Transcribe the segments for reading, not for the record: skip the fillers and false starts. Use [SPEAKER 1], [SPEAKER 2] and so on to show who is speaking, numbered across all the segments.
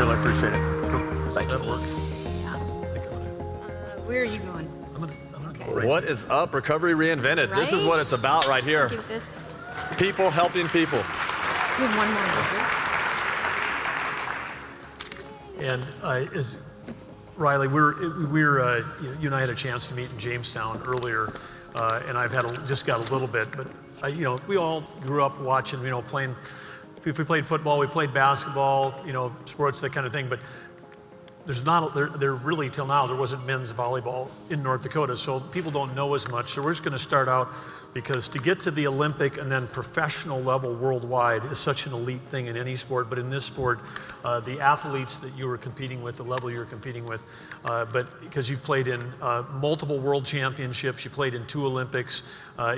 [SPEAKER 1] Shirley. I appreciate it.
[SPEAKER 2] Thanks.
[SPEAKER 1] That works.
[SPEAKER 3] Where are you going?
[SPEAKER 1] I'm gonna
[SPEAKER 3] Okay.
[SPEAKER 1] go right.
[SPEAKER 2] What is up, Recovery Reinvented? This is what it's about right here.
[SPEAKER 3] Give this.
[SPEAKER 2] People helping people.
[SPEAKER 3] We have one more.
[SPEAKER 1] And as Riley, you and I had a chance to meet in Jamestown earlier, and I've just got a little bit, but we all grew up watching, playing. If we played football, we played basketball, sports, that kind of thing. But there really till now there wasn't men's volleyball in North Dakota, so people don't know as much. So we're just going to start out, because to get to the Olympic and then professional level worldwide is such an elite thing in any sport, but in this sport, the athletes that you were competing with, the level you were competing with, but because you've played in multiple world championships, you played in 2 Olympics,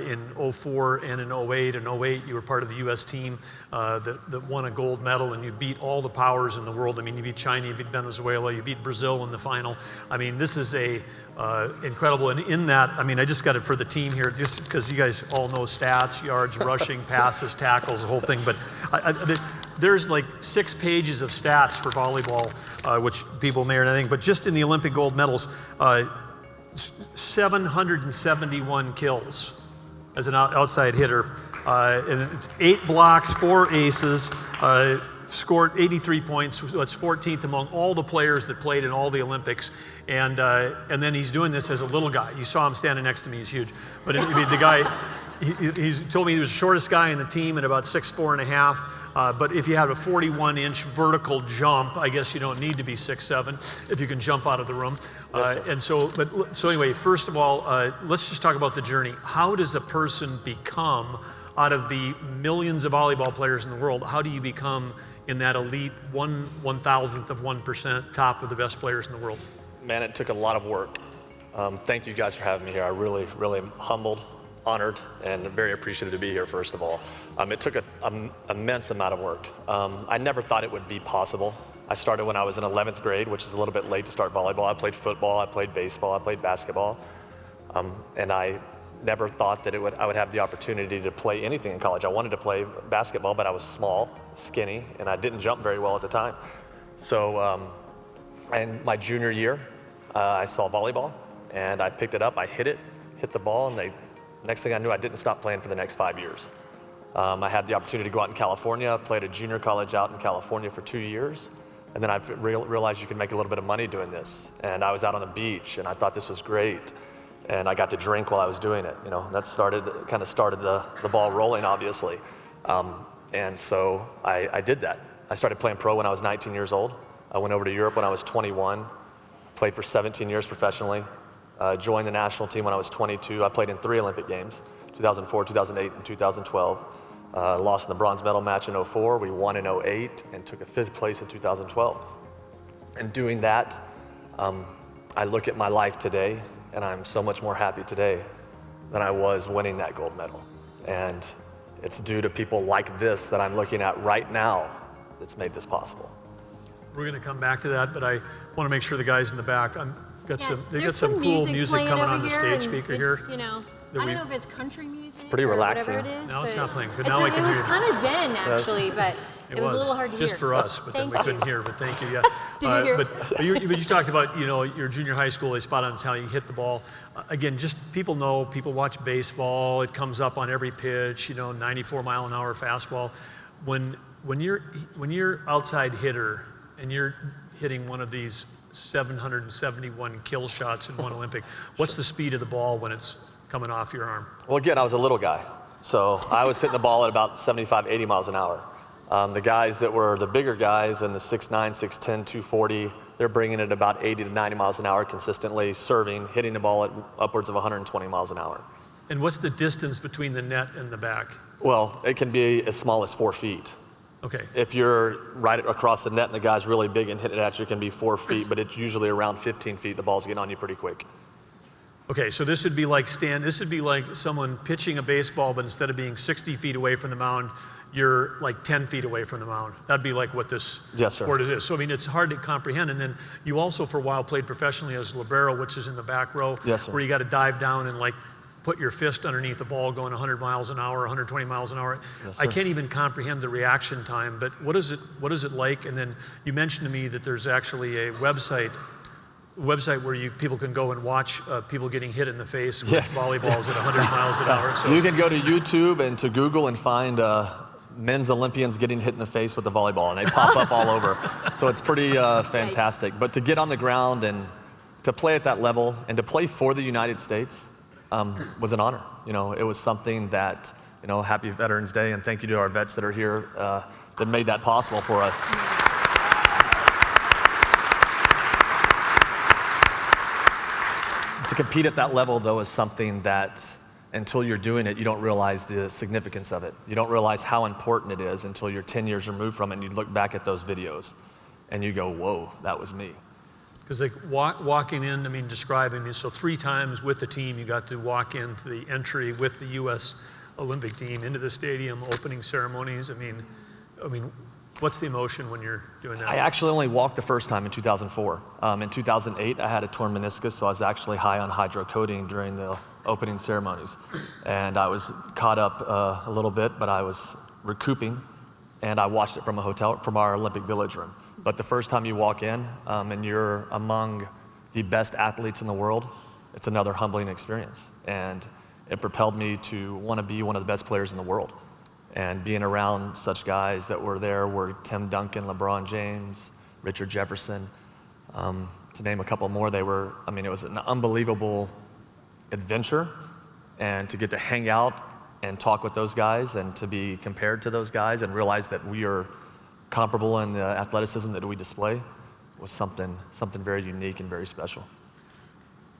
[SPEAKER 1] in 04 and in 08. In 08, you were part of the U.S. team that won a gold medal, and you beat all the powers in the world. I mean, you beat China, you beat Venezuela, you beat Brazil in the final. I mean, this is incredible. And in that, I just got it for the team here, just because you guys all know stats, yards, rushing, passes, tackles, the whole thing. But there's like 6 pages of stats for volleyball, which people may or not think. But just in the Olympic gold medals, 771 kills as an outside hitter. And it's 8 blocks, 4 aces, scored 83 points. So it's 14th among all the players that played in all the Olympics. And then he's doing this as a little guy. You saw him standing next to me, he's huge. But the guy, he's told me he was the shortest guy in the team at about 6'4½". But if you have a 41-inch vertical jump, I guess you don't need to be 6'7" if you can jump out of the room.
[SPEAKER 2] Yes,
[SPEAKER 1] so anyway, first of all, let's just talk about the journey. How does a person become, out of the millions of volleyball players in the world, how do you become in that elite 1/1000th of 1% top of the best players in the world?
[SPEAKER 2] Man, it took a lot of work. Thank you guys for having me here. I really, really am humbled, honored, and very appreciative to be here, first of all. It took an immense amount of work. I never thought it would be possible. I started when I was in 11th grade, which is a little bit late to start volleyball. I played football, I played baseball, I played basketball. And I never thought that I would have the opportunity to play anything in college. I wanted to play basketball, but I was small, skinny, and I didn't jump very well at the time. So, in my junior year, I saw volleyball, and I picked it up, I hit the ball, and next thing I knew, I didn't stop playing for the next 5 years. I had the opportunity to go out in California. I played a junior college out in California for 2 years, and then I realized you could make a little bit of money doing this. And I was out on the beach, and I thought this was great. And I got to drink while I was doing it. That kind of started the ball rolling, obviously. And so I did that. I started playing pro when I was 19 years old. I went over to Europe when I was 21, played for 17 years professionally, joined the national team when I was 22. I played in 3 Olympic Games, 2004, 2008, and 2012. Lost in the bronze medal match in 04, we won in 08, and took a 5th place in 2012. And doing that, I look at my life today, and I'm so much more happy today than I was winning that gold medal. And it's due to people like this that I'm looking at right now that's made this possible.
[SPEAKER 1] We're going to come back to that, but I want to make sure the guys in the back, they got some cool music
[SPEAKER 3] playing
[SPEAKER 1] coming
[SPEAKER 3] over
[SPEAKER 1] on the
[SPEAKER 3] here,
[SPEAKER 1] stage
[SPEAKER 3] and
[SPEAKER 1] speaker
[SPEAKER 3] it's,
[SPEAKER 1] here.
[SPEAKER 3] I don't know if it's country music. It's
[SPEAKER 2] pretty relaxing.
[SPEAKER 3] Whatever it is,
[SPEAKER 1] No, it's not playing. But
[SPEAKER 3] it
[SPEAKER 1] now I can
[SPEAKER 3] was
[SPEAKER 1] hear.
[SPEAKER 3] kind of zen, actually, but it was a little hard to hear.
[SPEAKER 1] Just for us, but then we
[SPEAKER 3] Thank
[SPEAKER 1] couldn't
[SPEAKER 3] you.
[SPEAKER 1] hear. But thank you. Yeah.
[SPEAKER 3] Did you hear?
[SPEAKER 1] But you talked about your junior high school. They spot on how you hit the ball. Again, just people watch baseball. It comes up on every pitch. 94-mile-an-hour fastball. When you're outside hitter and you're hitting one of these 771 kill shots in one Olympic, what's the speed of the ball when it's coming off your arm?
[SPEAKER 2] Well, again, I was a little guy. So I was hitting the ball at about 75, 80 miles an hour. The guys that were the bigger guys in the 6'9", 6'10", 240, they're bringing it about 80 to 90 miles an hour consistently, serving, hitting the ball at upwards of 120 miles an hour.
[SPEAKER 1] And what's the distance between the net and the back?
[SPEAKER 2] Well, it can be as small as 4 feet.
[SPEAKER 1] Okay.
[SPEAKER 2] If you're right across the net and the guy's really big and hit it at you, it can be 4 feet, but it's usually around 15 feet. The ball's getting on you pretty quick.
[SPEAKER 1] Okay, so this would be like someone pitching a baseball, but instead of being 60 feet away from the mound, you're like 10 feet away from the mound. That'd be like what this sport is. So it's hard to comprehend. And then you also for a while played professionally as libero, which is in the back row,
[SPEAKER 2] yes, sir.
[SPEAKER 1] where you got to dive down and put your fist underneath the ball going 100 miles an hour, 120 miles an hour.
[SPEAKER 2] Yes,
[SPEAKER 1] I can't even comprehend the reaction time, but what is it like? And then you mentioned to me that there's actually a website where people can go and watch people getting hit in the face with volleyballs at 100 miles an hour. So
[SPEAKER 2] you can go to YouTube and to Google and find men's Olympians getting hit in the face with the volleyball, and they pop up all over. So it's pretty fantastic. But to get on the ground and to play at that level and to play for the United States was an honor. It was something that, happy Veterans Day, and thank you to our vets that are here that made that possible for us. To compete at that level, though, is something that until you're doing it, you don't realize the significance of it. You don't realize how important it is until you're 10 years removed from it and you look back at those videos and you go, whoa, that was me.
[SPEAKER 1] Because like walking in, describing me, so 3 times with the team, you got to walk into the entry with the U.S. Olympic team into the stadium, opening ceremonies. What's the emotion when you're doing that?
[SPEAKER 2] I actually only walked the first time in 2004. In 2008, I had a torn meniscus, so I was actually high on hydrocodone during the opening ceremonies. And I was caught up a little bit, but I was recouping, and I watched it from our Olympic Village room. But the first time you walk in and you're among the best athletes in the world, it's another humbling experience. And it propelled me to want to be one of the best players in the world. And being around such guys that were there were Tim Duncan, LeBron James, Richard Jefferson, to name a couple more. It was an unbelievable adventure, and to get to hang out and talk with those guys and to be compared to those guys and realize that we are comparable in the athleticism that we display was something very unique and very special.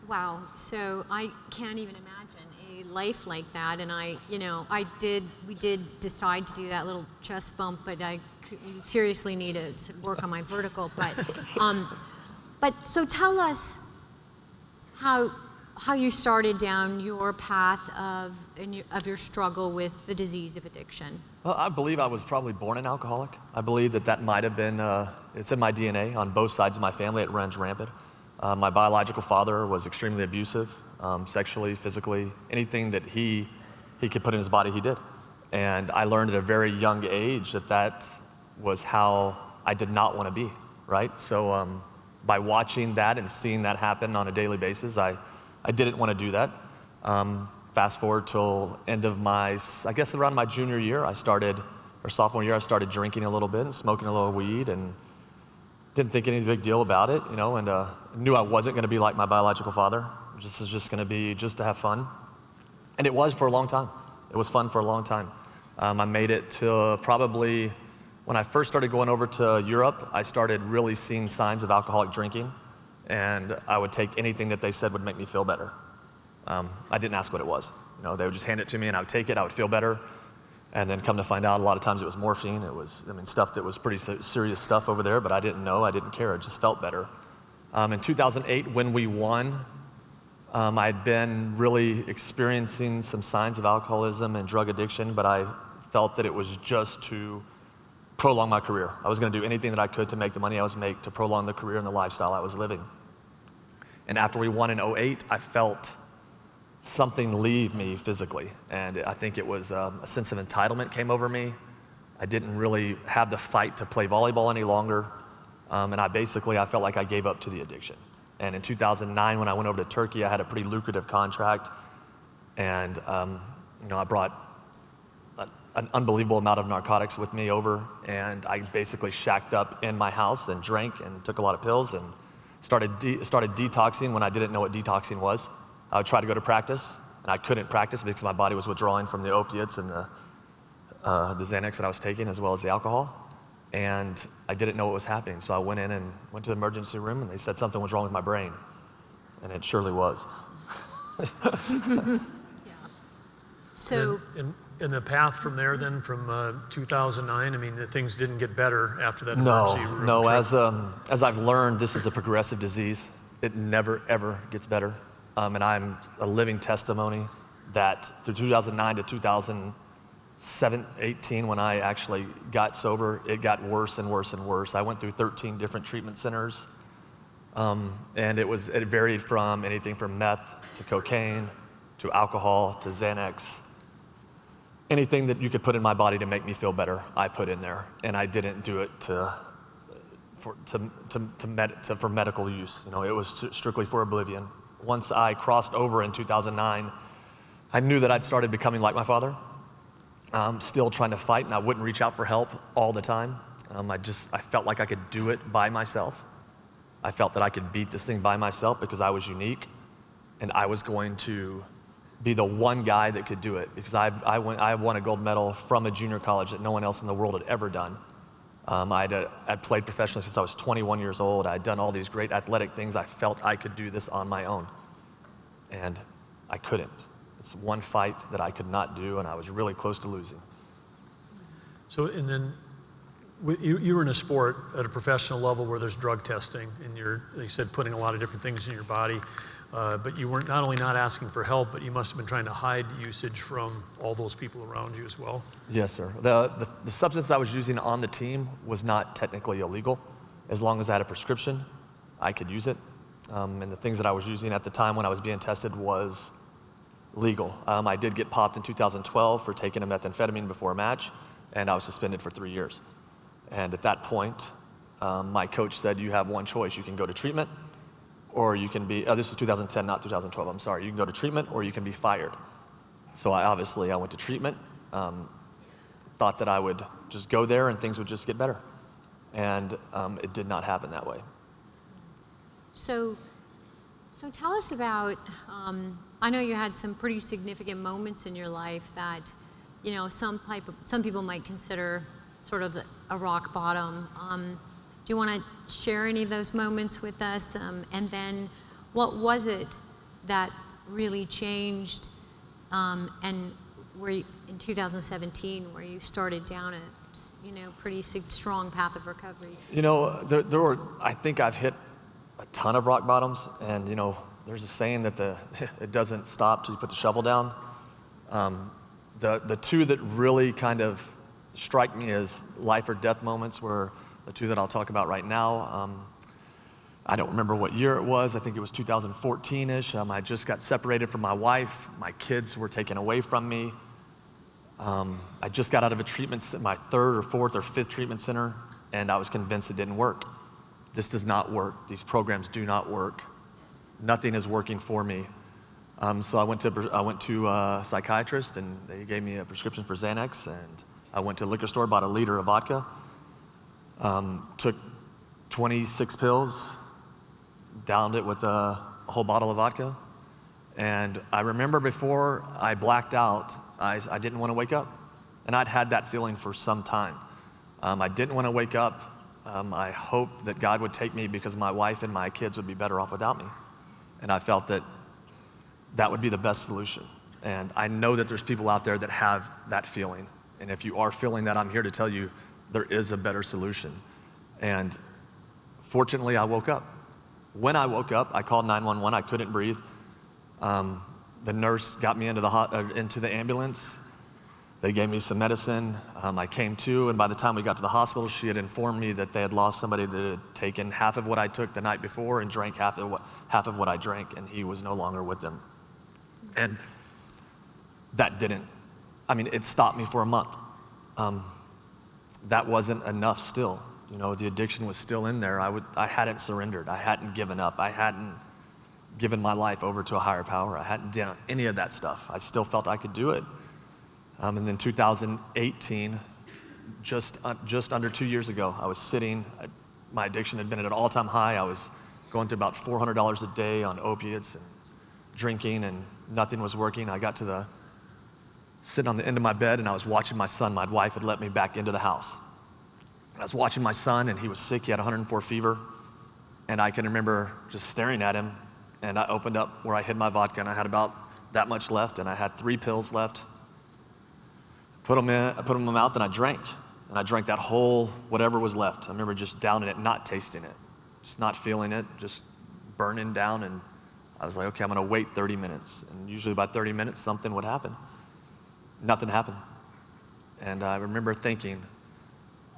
[SPEAKER 3] Wow, so I can't even imagine a life like that, and we did decide to do that little chest bump, but I seriously need to work on my vertical. But so tell us how you started down your path of your struggle with the disease of addiction.
[SPEAKER 2] Well, I believe I was probably born an alcoholic. I believe that might have been, it's in my DNA on both sides of my family. It runs rampant. My biological father was extremely abusive, sexually, physically, anything that he could put in his body, he did. And I learned at a very young age that was how I did not want to be, right? So by watching that and seeing that happen on a daily basis, I didn't want to do that. Fast forward till end of around my junior year, sophomore year, I started drinking a little bit and smoking a little weed and didn't think any big deal about it, and knew I wasn't going to be like my biological father. This was just going to be just to have fun. And it was for a long time. It was fun for a long time. I made it to probably, when I first started going over to Europe, I started really seeing signs of alcoholic drinking, and I would take anything that they said would make me feel better. I didn't ask what it was. They would just hand it to me and I would take it, I would feel better. And then come to find out, a lot of times it was morphine. It was, stuff that was pretty serious stuff over there, but I didn't know, I didn't care, it just felt better. In 2008, when we won, I'd been really experiencing some signs of alcoholism and drug addiction, but I felt that it was just to prolong my career. I was gonna do anything that I could to make the money I was making to prolong the career and the lifestyle I was living. And after we won in 2008, I felt something leave me physically. And I think it was a sense of entitlement came over me. I didn't really have the fight to play volleyball any longer. And I felt like I gave up to the addiction. And in 2009, when I went over to Turkey, I had a pretty lucrative contract. And I brought an unbelievable amount of narcotics with me over. And I basically shacked up in my house and drank and took a lot of pills and started detoxing when I didn't know what detoxing was. I would try to go to practice, and I couldn't practice because my body was withdrawing from the opiates and the Xanax that I was taking, as well as the alcohol. And I didn't know what was happening, so I went in and went to the emergency room, and they said something was wrong with my brain, and it surely was.
[SPEAKER 3] Yeah. So.
[SPEAKER 1] And the path from there, then, from 2009, things didn't get better after that emergency room
[SPEAKER 2] No.
[SPEAKER 1] trip.
[SPEAKER 2] As I've learned, this is a progressive disease. It never, ever gets better. And I'm a living testimony that through 2009 to 2018, when I actually got sober, it got worse and worse and worse. I went through 13 different treatment centers, and it varied from anything from meth to cocaine to alcohol, to Xanax. Anything that you could put in my body to make me feel better, I put in there. And I didn't do it for medical use. You know, it was strictly for oblivion. Once I crossed over in 2009, I knew that I'd started becoming like my father. Still trying to fight, and I wouldn't reach out for help all the time. I felt like I could do it by myself. I felt that I could beat this thing by myself because I was unique, and I was going to be the one guy that could do it, because I won a gold medal from a junior college that no one else in the world had ever done. I'd played professionally since I was 21 years old. I'd done all these great athletic things. I felt I could do this on my own, and I couldn't. It's one fight that I could not do, and I was really close to losing.
[SPEAKER 1] So, and then you were in a sport at a professional level where there's drug testing, and you're, like you said, putting a lot of different things in your body. But you weren't not only not asking for help, but you must have been trying to hide usage from all those people around you as well.
[SPEAKER 2] Yes, sir. The substance I was using on the team was not technically illegal. As long as I had a prescription, I could use it. And the things that I was using at the time when I was being tested was legal. I did get popped in 2012 for taking a methamphetamine before a match, and I was suspended for 3 years. And at that point, my coach said, you have one choice. You can go to treatment, or you can be, this is 2010, not 2012, I'm sorry. You can go to treatment, or you can be fired. So I went to treatment, thought that I would just go there and things would just get better. And it did not happen that way. So
[SPEAKER 3] tell us about, I know you had some pretty significant moments in your life that, you know, some people might consider sort of a rock bottom. Do you want to share any of those moments with us? And then what was it that really changed and where you, in 2017, where you started down a pretty strong path of recovery?
[SPEAKER 2] You know, there were, I think I've hit a ton of rock bottoms, and you know, there's a saying that it doesn't stop till you put the shovel down. The two that really kind of strike me as life or death moments were the two that I'll talk about right now. I don't remember what year it was. I think it was 2014-ish. I just got separated from my wife. My kids were taken away from me. I just got out of a treatment, my third or fourth or fifth treatment center, and I was convinced it didn't work. This does not work. These programs do not work. Nothing is working for me. So I went to a psychiatrist, and they gave me a prescription for Xanax, and I went to a liquor store, bought a liter of vodka, took 26 pills, downed it with a whole bottle of vodka. And I remember before I blacked out, I didn't want to wake up. And I'd had that feeling for some time. I didn't want to wake up. I hoped that God would take me because my wife and my kids would be better off without me. And I felt that that would be the best solution. And I know that there's people out there that have that feeling. And if you are feeling that, I'm here to tell you there is a better solution. And fortunately, I woke up. When I woke up, I called 911. I couldn't breathe. The nurse got me into the ambulance. They gave me some medicine. I came to, and by the time we got to the hospital, she had informed me that they had lost somebody that had taken half of what I took the night before and drank half of what I drank, and he was no longer with them. And that it stopped me for a month. That wasn't enough still. You know, the addiction was still in there. I hadn't surrendered. I hadn't given up. I hadn't given my life over to a higher power. I hadn't done any of that stuff. I still felt I could do it. And then 2018, just under 2 years ago, I was my addiction had been at an all-time high. I was going to about $400 a day on opiates and drinking, and nothing was working. I got to sitting on the end of my bed, and I was watching my son. My wife had let me back into the house. I was watching my son, and he was sick. He had 104 fever, and I can remember just staring at him, and I opened up where I hid my vodka, and I had about that much left, and I had 3 pills left. I put them in my mouth, and I drank. And I drank that whole whatever was left. I remember just downing it, not tasting it, just not feeling it, just burning down. And I was like, okay, I'm going to wait 30 minutes. And usually by 30 minutes, something would happen. Nothing happened. And I remember thinking,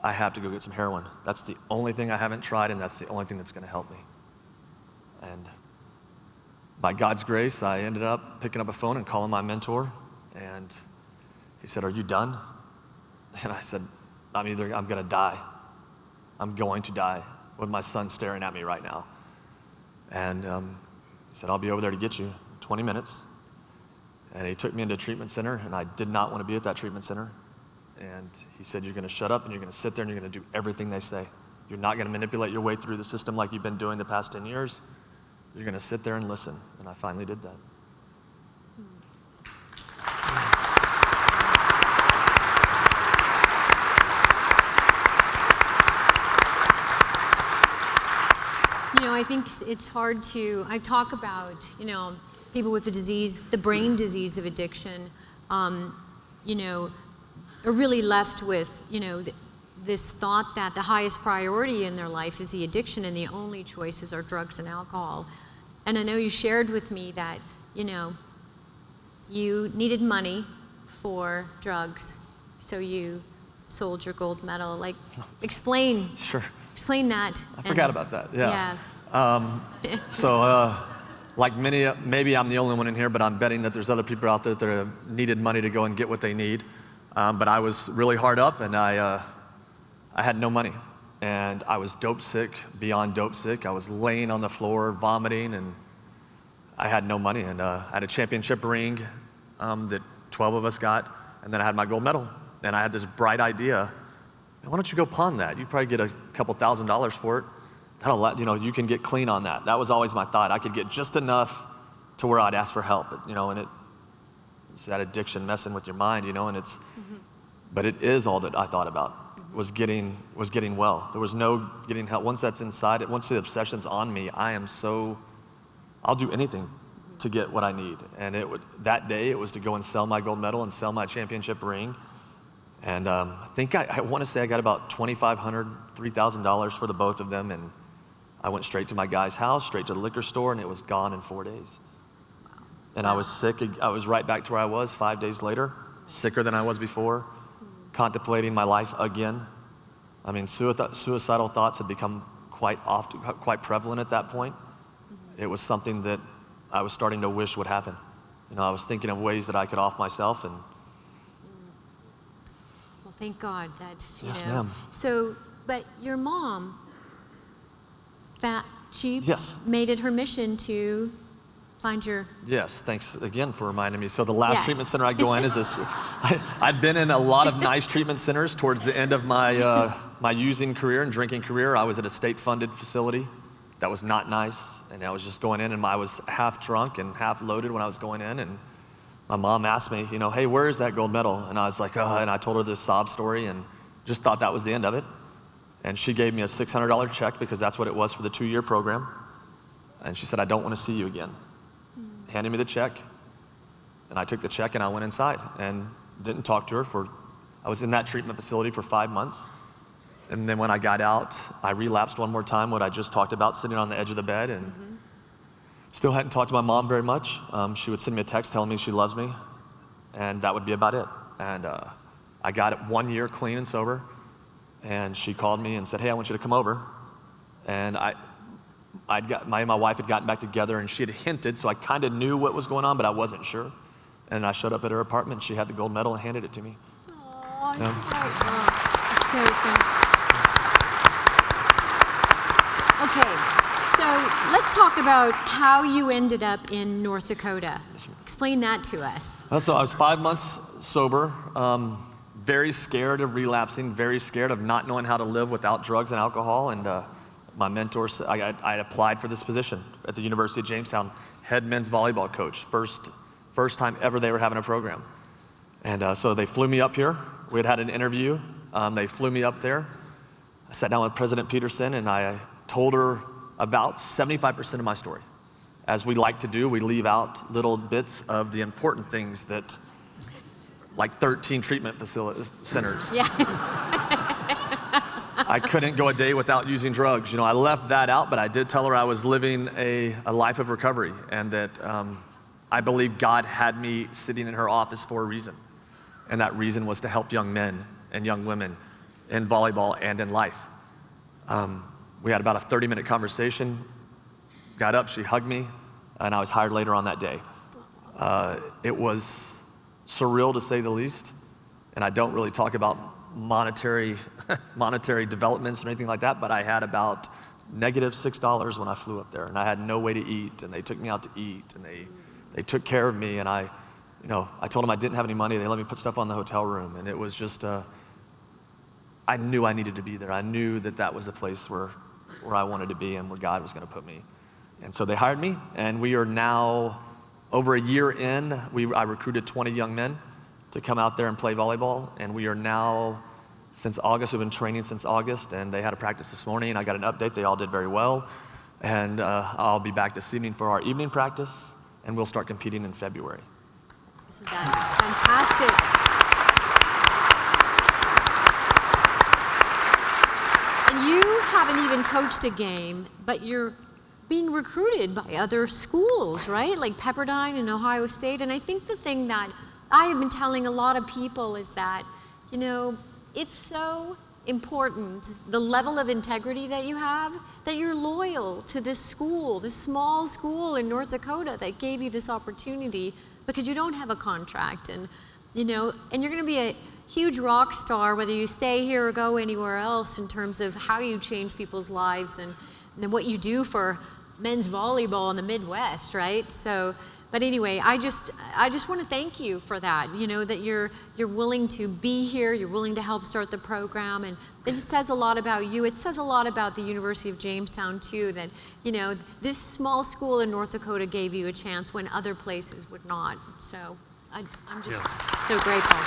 [SPEAKER 2] I have to go get some heroin. That's the only thing I haven't tried, and that's the only thing that's going to help me. And by God's grace, I ended up picking up a phone and calling my mentor, and he said, "Are you done?" And I said, I'm gonna die. I'm going to die with my son staring at me right now. And he said, "I'll be over there to get you in 20 minutes. And he took me into a treatment center, and I did not want to be at that treatment center. And he said, "You're gonna shut up, and you're gonna sit there, and you're gonna do everything they say. You're not gonna manipulate your way through the system like you've been doing the past 10 years. You're gonna sit there and listen." And I finally did that.
[SPEAKER 3] You know, I think it's hard I talk about, people with the disease, the brain disease of addiction, are really left with, this thought that the highest priority in their life is the addiction and the only choices are drugs and alcohol. And I know you shared with me that, you needed money for drugs, so you sold your gold medal. Like, explain.
[SPEAKER 2] Sure.
[SPEAKER 3] Explain that.
[SPEAKER 2] I forgot about that, yeah. So, like many, maybe I'm the only one in here, but I'm betting that there's other people out there that have needed money to go and get what they need. But I was really hard up, and I had no money. And I was dope sick, beyond dope sick. I was laying on the floor, vomiting, and I had no money. And I had a championship ring that 12 of us got, and then I had my gold medal. And I had this bright idea: why don't you go pawn that? You'd probably get a couple $1,000s for it. You can get clean on that. That was always my thought. I could get just enough to where I'd ask for help. And it's that addiction messing with your mind, and it's, but it is all that I thought about, was getting well. There was no getting help. Once that's inside, once the obsession's on me, I'll do anything to get what I need. And that day, it was to go and sell my gold medal and sell my championship ring. And I think I want to say I got about $2,500, $3,000 for the both of them. And I went straight to my guy's house, straight to the liquor store, and it was gone in 4 days. And I was sick. I was right back to where I was 5 days later, sicker than I was before, contemplating my life again. I mean, suicidal thoughts had become quite prevalent at that point. It was something that I was starting to wish would happen. I was thinking of ways that I could off myself, and
[SPEAKER 3] well, thank God that's,
[SPEAKER 2] Yes, ma'am.
[SPEAKER 3] So, but your mom, she
[SPEAKER 2] Yes.
[SPEAKER 3] made it her mission to find your...
[SPEAKER 2] Yes, thanks again for reminding me. So the last
[SPEAKER 3] Yeah.
[SPEAKER 2] treatment center I go in is this. I'd been in a lot of nice treatment centers towards the end of my my using career and drinking career. I was at a state-funded facility that was not nice, and I was just going in, and I was half drunk and half loaded when I was going in, and my mom asked me, "Hey, where is that gold medal?" And I was like, "Oh," and I told her this sob story, and just thought that was the end of it. And she gave me a $600 check, because that's what it was for the 2-year program. And she said, "I don't want to see you again." Handed me the check, and I took the check and I went inside and didn't talk to her I was in that treatment facility for 5 months. And then when I got out, I relapsed one more time, what I just talked about, sitting on the edge of the bed, and still hadn't talked to my mom very much. She would send me a text telling me she loves me, and that would be about it. And I got it 1 year clean and sober, and she called me and said, "Hey, I want you to come over." And my wife had gotten back together, and she had hinted, so I kind of knew what was going on, but I wasn't sure. And I showed up at her apartment, and she had the gold medal and handed it to me.
[SPEAKER 3] Oh,
[SPEAKER 2] Yeah.
[SPEAKER 3] so fun. Okay, so let's talk about how you ended up in North Dakota. Explain that to us.
[SPEAKER 2] So I was 5 months sober, very scared of relapsing, very scared of not knowing how to live without drugs and alcohol. And my mentor said, I applied for this position at the University of Jamestown, head men's volleyball coach. First time ever they were having a program. And so they flew me up here. We had an interview. They flew me up there. I sat down with President Peterson, and I told her about 75% of my story. As we like to do, we leave out little bits of the important things that, like 13 treatment centers.
[SPEAKER 3] Yeah.
[SPEAKER 2] I couldn't go a day without using drugs. I left that out, but I did tell her I was living a life of recovery, and that I believe God had me sitting in her office for a reason. And that reason was to help young men and young women in volleyball and in life. We had about a 30-minute conversation. Got up, she hugged me. and I was hired later on that day. It was surreal to say the least, and I don't really talk about monetary developments or anything like that, but I had about -$6 when I flew up there, and I had no way to eat, and they took me out to eat, and they took care of me, and I told them I didn't have any money. They let me put stuff on the hotel room, and it was just, I knew I needed to be there. I knew that was the place where I wanted to be and where God was going to put me. And so they hired me, and we are now over a year in. I recruited 20 young men to come out there and play volleyball, and we are now, since August, we've been training since August, and they had a practice this morning, and I got an update. They all did very well, and I'll be back this evening for our evening practice, and we'll start competing in February.
[SPEAKER 3] Isn't that fantastic? And you haven't even coached a game, but you're being recruited by other schools, right? Like Pepperdine and Ohio State. And I think the thing that I have been telling a lot of people is that, it's so important, the level of integrity that you have, that you're loyal to this school, this small school in North Dakota that gave you this opportunity, because you don't have a contract, and you're going to be a huge rock star whether you stay here or go anywhere else in terms of how you change people's lives and what you do for men's volleyball in the Midwest, right? So, but anyway, I just want to thank you for that. That you're willing to be here, you're willing to help start the program, and it just says a lot about you. It says a lot about the University of Jamestown too. That this small school in North Dakota gave you a chance when other places would not. So I'm just so grateful.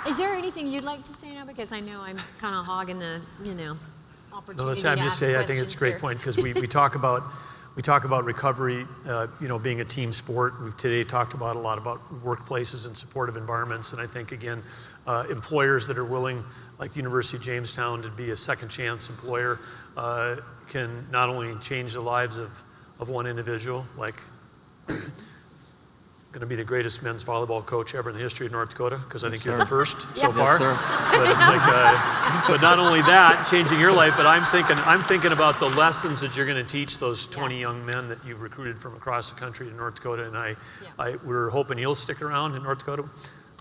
[SPEAKER 3] Is there anything you'd like to say now? Because I know I'm kind of hogging the opportunity to ask questions.
[SPEAKER 1] I think it's a great point, because we talk about recovery, being a team sport. We've today talked a lot about workplaces and supportive environments, and I think again, employers that are willing, like the University of Jamestown, to be a second chance employer, can not only change the lives of one individual, like going to be the greatest men's volleyball coach ever in the history of North Dakota, because I think you're the first so far. Yes, but not only that, changing your life, but I'm thinking about the lessons that you're going to teach those 20 young men that you've recruited from across the country to North Dakota, and we're hoping you'll stick around in North Dakota.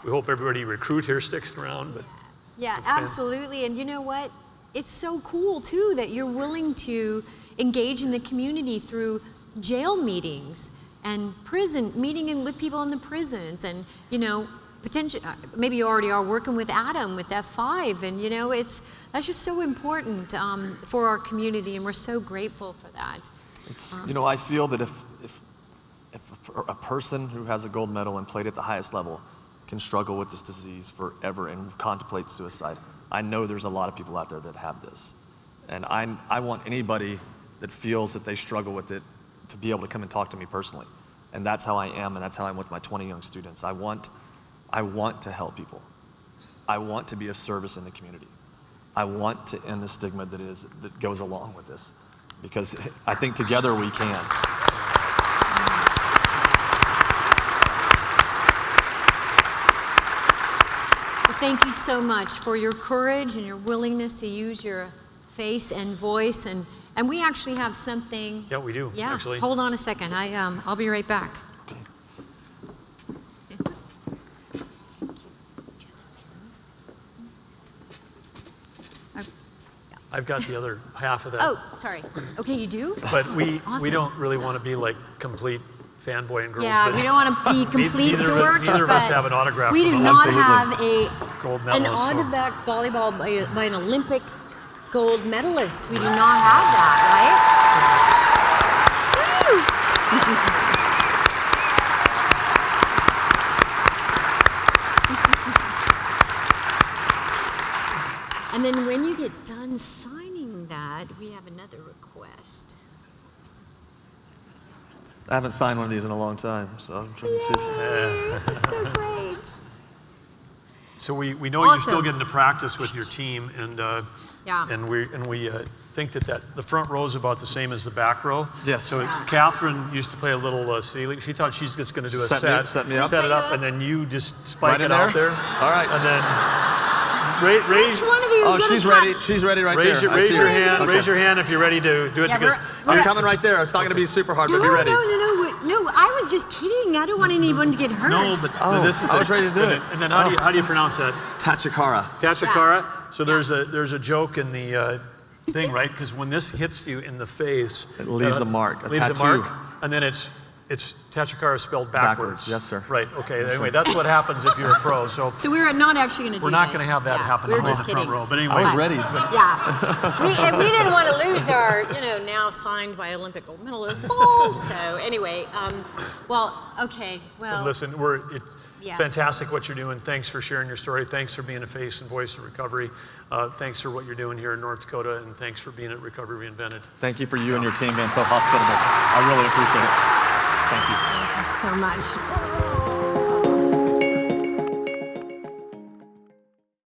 [SPEAKER 1] We hope everybody you recruit here sticks around. But
[SPEAKER 3] yeah, absolutely. And you know what? It's so cool too that you're willing to engage in the community through jail meetings and meeting with people in the prisons, and potentially maybe you already are working with Adam with F5, and that's just so important for our community, and we're so grateful for that.
[SPEAKER 2] It's I feel that if a person who has a gold medal and played at the highest level can struggle with this disease forever and contemplate suicide, I know there's a lot of people out there that have this, and I want anybody that feels that they struggle with it to be able to come and talk to me personally. And that's how I am, and that's how I'm with my 20 young students. I want to help people. I want to be of service in the community. I want to end the stigma that goes along with this, because I think together we can.
[SPEAKER 3] Well, thank you so much for your courage and your willingness to use your face and voice, and we actually have something.
[SPEAKER 1] Yeah, we do.
[SPEAKER 3] Yeah,
[SPEAKER 1] actually.
[SPEAKER 3] Hold on a second. I'll be right back.
[SPEAKER 2] Okay.
[SPEAKER 1] I've got the other half of that.
[SPEAKER 3] Oh, sorry. Okay, you do?
[SPEAKER 1] But we
[SPEAKER 3] Awesome.
[SPEAKER 1] don't really want to be like complete fanboy and girls.
[SPEAKER 3] Yeah,
[SPEAKER 1] but
[SPEAKER 3] we don't want to be complete dorks.
[SPEAKER 1] Neither of us
[SPEAKER 3] but
[SPEAKER 1] have an autograph.
[SPEAKER 3] We do
[SPEAKER 1] from
[SPEAKER 3] not
[SPEAKER 1] Absolutely.
[SPEAKER 3] have
[SPEAKER 1] Gold
[SPEAKER 3] an
[SPEAKER 1] medalist.
[SPEAKER 3] autograph volleyball by an Olympic gold medalist. We do not have that, right? And then when you get done signing that, we have another request.
[SPEAKER 2] I haven't signed one of these in a long time, so I'm trying to see.
[SPEAKER 3] So great.
[SPEAKER 1] So we know
[SPEAKER 3] Awesome.
[SPEAKER 1] you're still getting to practice with your team, and
[SPEAKER 3] Yeah.
[SPEAKER 1] and we think that the front row is about the same as the back row.
[SPEAKER 2] Yes.
[SPEAKER 1] So Catherine used to play a little ceiling. She thought she's just going to do a
[SPEAKER 2] Set me up.
[SPEAKER 1] set it up, and then you just spike
[SPEAKER 2] Right
[SPEAKER 1] it
[SPEAKER 2] in
[SPEAKER 1] out
[SPEAKER 2] there?
[SPEAKER 1] there.
[SPEAKER 2] All right.
[SPEAKER 1] And then raise.
[SPEAKER 3] Which one of you
[SPEAKER 4] Oh,
[SPEAKER 3] gonna
[SPEAKER 4] she's ready.
[SPEAKER 3] catch.
[SPEAKER 4] She's ready right
[SPEAKER 1] Raise
[SPEAKER 4] there.
[SPEAKER 1] your, raise your hand.
[SPEAKER 4] Okay.
[SPEAKER 1] Raise your hand if you're ready to do it.
[SPEAKER 3] Yeah,
[SPEAKER 1] because
[SPEAKER 4] I'm coming right there. It's not going to be super hard, but be ready.
[SPEAKER 3] No, I was just kidding. I don't want anyone to get hurt.
[SPEAKER 1] no, but
[SPEAKER 4] Oh,
[SPEAKER 1] this is
[SPEAKER 4] I was ready to do it.
[SPEAKER 1] And then how do you pronounce that?
[SPEAKER 4] Tachikara.
[SPEAKER 1] Tachikara. So there's a joke in the thing, right? Because when this hits you in the face,
[SPEAKER 4] It leaves a mark, a
[SPEAKER 1] leaves
[SPEAKER 4] tattoo.
[SPEAKER 1] a mark, and then it's Tachikara spelled backwards.
[SPEAKER 4] Yes, sir.
[SPEAKER 1] Right. Okay. Anyway, that's what happens if you're a pro. So
[SPEAKER 3] So we're not actually going to do
[SPEAKER 1] we're not
[SPEAKER 3] this.
[SPEAKER 1] going to have that
[SPEAKER 3] Yeah,
[SPEAKER 1] happen
[SPEAKER 3] we were
[SPEAKER 1] in
[SPEAKER 3] just
[SPEAKER 1] the
[SPEAKER 3] kidding.
[SPEAKER 1] front row. But anyway,
[SPEAKER 4] I was ready.
[SPEAKER 3] Yeah. we didn't want to lose our, now signed by Olympic gold medalist ball. So anyway, okay. Well,
[SPEAKER 1] listen, it's
[SPEAKER 3] Yes.
[SPEAKER 1] fantastic what you're doing. Thanks for sharing your story. Thanks for being a face and voice of recovery. Thanks for what you're doing here in North Dakota, and thanks for being at Recovery Reinvented.
[SPEAKER 4] Thank you for you and your team being so hospitable. I really appreciate it. Thank you.
[SPEAKER 3] thank you so much.